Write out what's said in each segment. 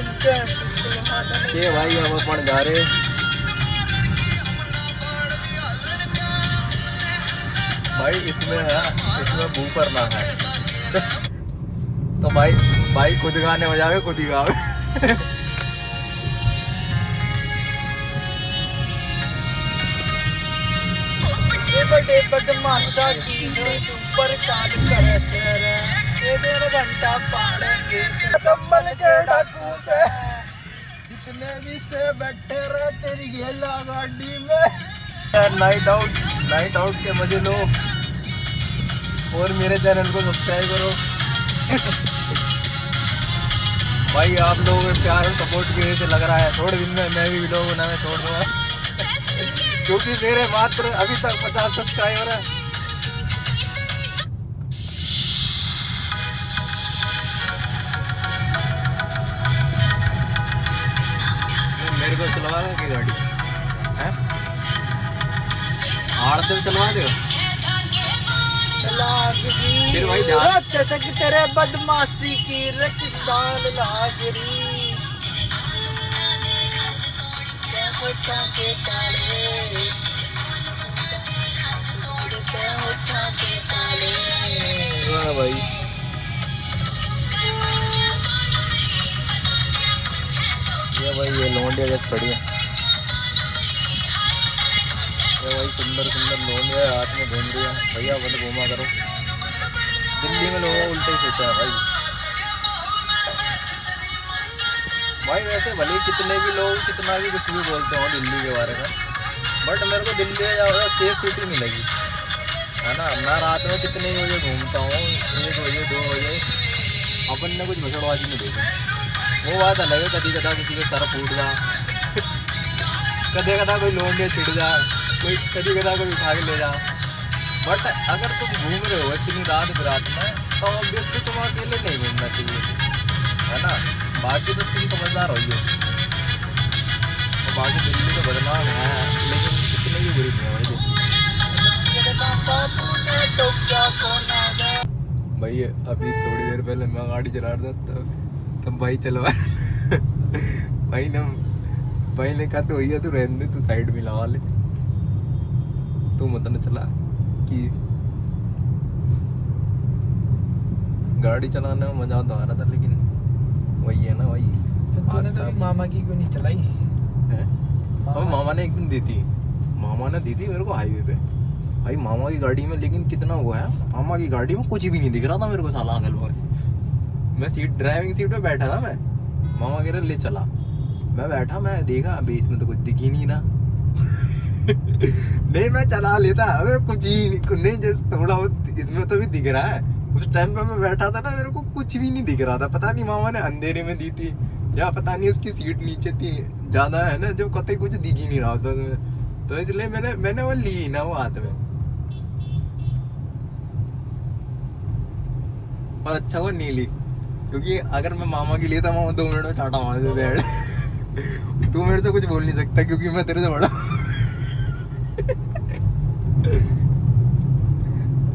सुनते हैं के भाई अब अपन जा रहे भाई इसमें है, इसमें बूफर ना है तो भाई खुद गाने बजावे खुद ही गावे बड़े बदमाशा की ऊपर काल करे सर ये डेढ़ घंटा पालेंगे चंबल के डाकू से जितने भी से बैठे रहे तेरी गेला गाड़ी में। नाइट आउट के मजे लो और मेरे चैनल को सब्सक्राइब करो भाई आप लोगों के प्यार और सपोर्ट की वजह से लग रहा है थोड़े दिन में मैं भी वीडियो बनाने छोड़ दूंगा क्योंकि मेरे मात्र अभी तक 50 सब्सक्राइबर है। मेरे को चलवा रहा की गाड़ी है आड़ते हुए चलवा दो फिर भाई ध्यान जैसे कि तेरे बदमाशी की रखदान लागरी के काले वाह भाई ये लौंडिया जैसे खड़ी है ये भाई सुंदर लौंडिया हाथ में घूम रही है भैया बंद घूमा करो दिल्ली में लोगों उल्टे ही सोचा है भाई वैसे भले कितने भी लोग कितना भी कुछ भी बोलते हो दिल्ली के बारे में बट मेरे को दिल्ली ज़्यादा सेफ सिटी नहीं लगी है ना। मैं रात में कितने बजे घूमता हूँ 1 बजे 2 बजे अपन ने कुछ भसड़बाजी नहीं देखी वो बात अलग है कभी कदा किसी का सर फूट जा कदे कदा कोई लौंडे छिड़ जा कोई कभी कदा कोई उठा के ले जा बट अगर तुम घूम रहे हो इतनी रात बिरात में तो ऑब्वियसली तुम अकेले नहीं घूमना चाहिए है ना। बाकी बस तुम समझदार हो और बाकी दिल्ली तो बदनाम है लेकिन इतनी भी बुरी नहीं है भाई अभी थोड़ी देर पहले मैं गाड़ी चला रहा था तब भाई चलवा भाई ने कहा तो भैया तू रहने दे तू साइड में लगा ले तू मत न चला कि गाड़ी चलाने में मजा तो आ रहा था लेकिन वही है ना भाई तो तूने तो मामा की क्यों नहीं चलाई है अब मामा ने एक दिन दी थी मेरे को हाईवे पे भाई मामा की गाड़ी में लेकिन कितना हुआ है मामा की गाड़ी में कुछ भी नहीं दिख रहा था मेरे को साला अगल बगल मैं ड्राइविंग सीट पे बैठा था मैं मामा कह रहे ले चला मैं बैठा मैं देखा अभी इसमें तो कुछ दिख ही नहीं रहा नहीं मैं चला लेता अबे कुछ ही नहीं जैसे थोड़ा बहुत इसमें तो भी दिख रहा है उस टाइम पे मैं बैठा था ना मेरे को कुछ भी नहीं दिख रहा था पता नहीं मामा ने अंधेरे में दी थी या पता नहीं उसकी सीट नीचे थी ज्यादा है ना जो कतई कुछ दिख ही नहीं रहा था तो इसलिए मैंने वो ली ना वो हाथ में और अच्छा वो नहीं ली क्योंकि अगर मैं मामा की लेता मामा 2 मिनट में चाटा मार दे बैठ तू मेरे से कुछ बोल नहीं सकता क्योंकि मैं तेरे से बड़ा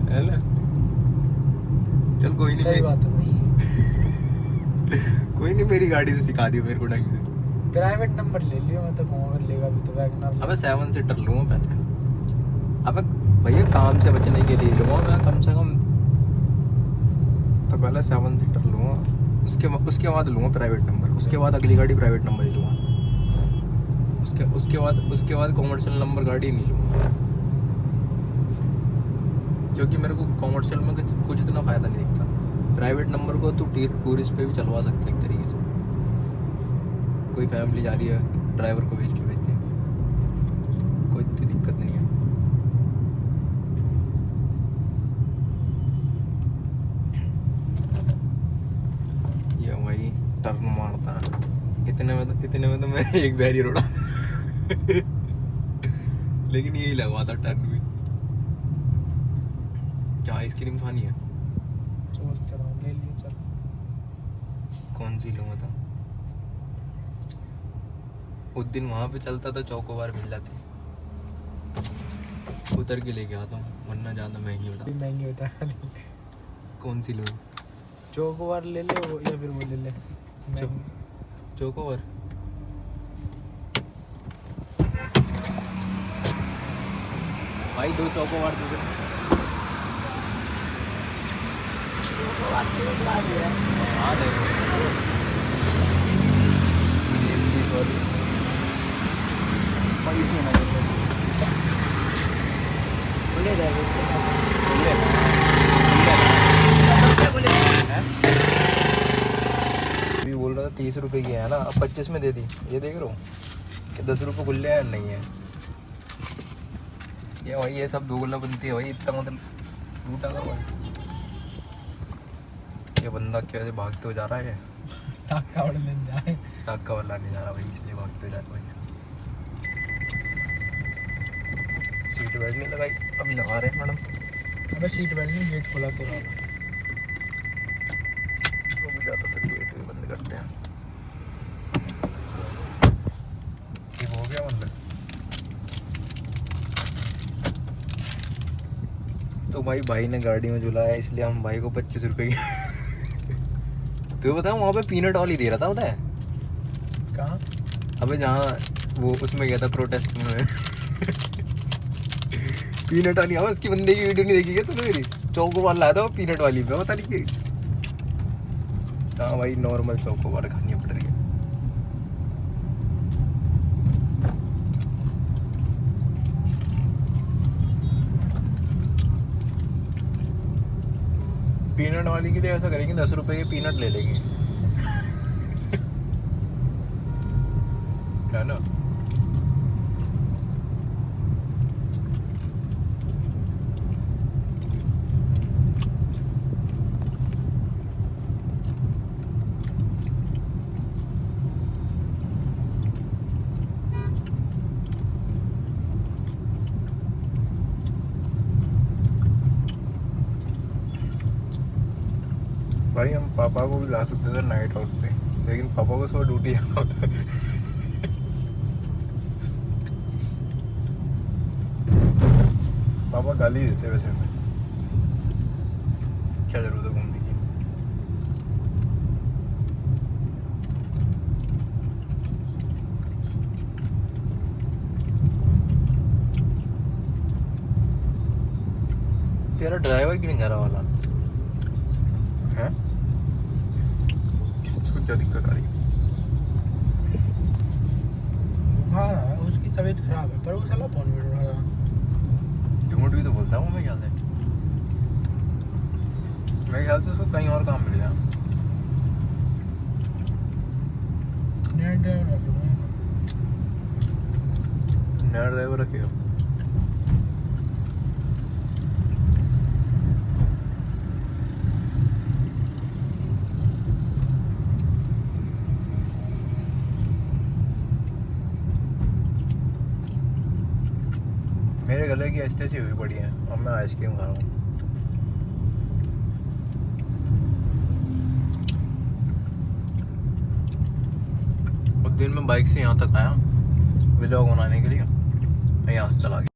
है ना। चल कोई नहीं सही बात है भाई कोई नहीं मेरी गाड़ी से सिखा दियो मेरे को ढंग से प्राइवेट नंबर ले लियो मतलब अगर लेगा भी तो वैगनर अबे 7 सीटर लूँगा पहले अबे भैया काम से बचने के लिए लूँगा मैं कम से कम तो पहले 7 सीटर लूँगा उसके बाद लूँगा प्राइवेट नंबर उसके बाद अगली गाड़ी प्राइवेट नंबर ही लूँगा उसके बाद कॉमर्शियल नंबर गाड़ी नहीं लूँगा क्योंकि मेरे को कॉमर्शियल में कुछ इतना फ़ायदा नहीं दिखता प्राइवेट नंबर को तू टूरिस्ट पे भी चलवा सकता है एक तरीके से कोई फैमिली जा रही है ड्राइवर को भेज के भेजते हैं कोई इतनी दिक्कत नहीं है। ये भाई टर्न मारता है इतने में तो मैं एक बैरियर उड़ा लेकिन यही लगवा था टर्न में क्या आइसक्रीम खानी है सोच रहा हूँ ले लियो चल कौन सी लूँगा था उस दिन वहाँ पे चलता था चौकोबार मिल जाती उतर के लेके आता हूँ वरना ज़्यादा महंगी होता है कौन सी लूँ चोकोबार ले ले या फिर वो ले ले चोकोबार भाई 2 चोकोबार दे दे। हाँ दे दो। पैसे ना बोले अभी बोल रहा था 30 रुपए की है ना, अब 25 में दे दी। ये देख रहा हूँ कि 10 रुपए खुले हैं नहीं है ये भाई। ये सब दोगुना बनती है भाई, इतना मतलब लूटा कर भाई। ये बंदा कैसे भागते हुए जा रहा है, टाका वाला लेने जाए, टाका वाला नहीं जा रहा भाई, इसलिए भागते हुए जा रहा भाई। सीट बेल्ट नहीं लगाई, अभी लगा रहे हैं मैडम। अबे सीट बेल्ट नहीं, गेट खोला तो रहा। तो भी ज़्यादा फिर गेट भी बंद करते हैं। ये हो गया बंद। तो भाई ने गाड़ी में झुलाया, इसलिए हम भाई को 25 रुपए की तो बता, वहाँ पे पीनट वाली दे रहा था, पता है कहाँ? अबे जहाँ वो उसमें गया था प्रोटेस्ट में पीनट वाली। हाँ, उसकी बंदे की वीडियो नहीं देखी क्या तूने मेरी? चौकोबार लाया था वो पीनट वाली पे, पता नहीं कि हाँ भाई नॉर्मल चौकोबार खानी पड़ रही है। पीनट वाली के लिए ऐसा करेंगे, 10 रुपए के पीनट ले लेंगे है ना। भाई हम पापा को भी ला सकते थे नाइट आउट पे, लेकिन पापा को सुबह ड्यूटी जाना होता है पापा गाली देते वैसे हमें, क्या जरूरत है घूमने की। तेरा ड्राइवर क्यों नहीं जा रहा वाला है? उसको क्या दिक्कत आ रही है? हाँ, उसकी तबीयत खराब है, पर वो साला फोन में रहा। झूठ भी तो बोलता हूँ मैं ख्याल से, मेरे ख्याल से उसको कहीं और काम मिल गया। नया ड्राइवर रख लो। नया ड्राइवर रखे हो? मेरे गले की ऐसी हुई पड़ी है, अब मैं आइसक्रीम खा रहा हूँ। उस दिन मैं बाइक से यहाँ तक आया व्लॉग बनाने के लिए, यहाँ से चला गया।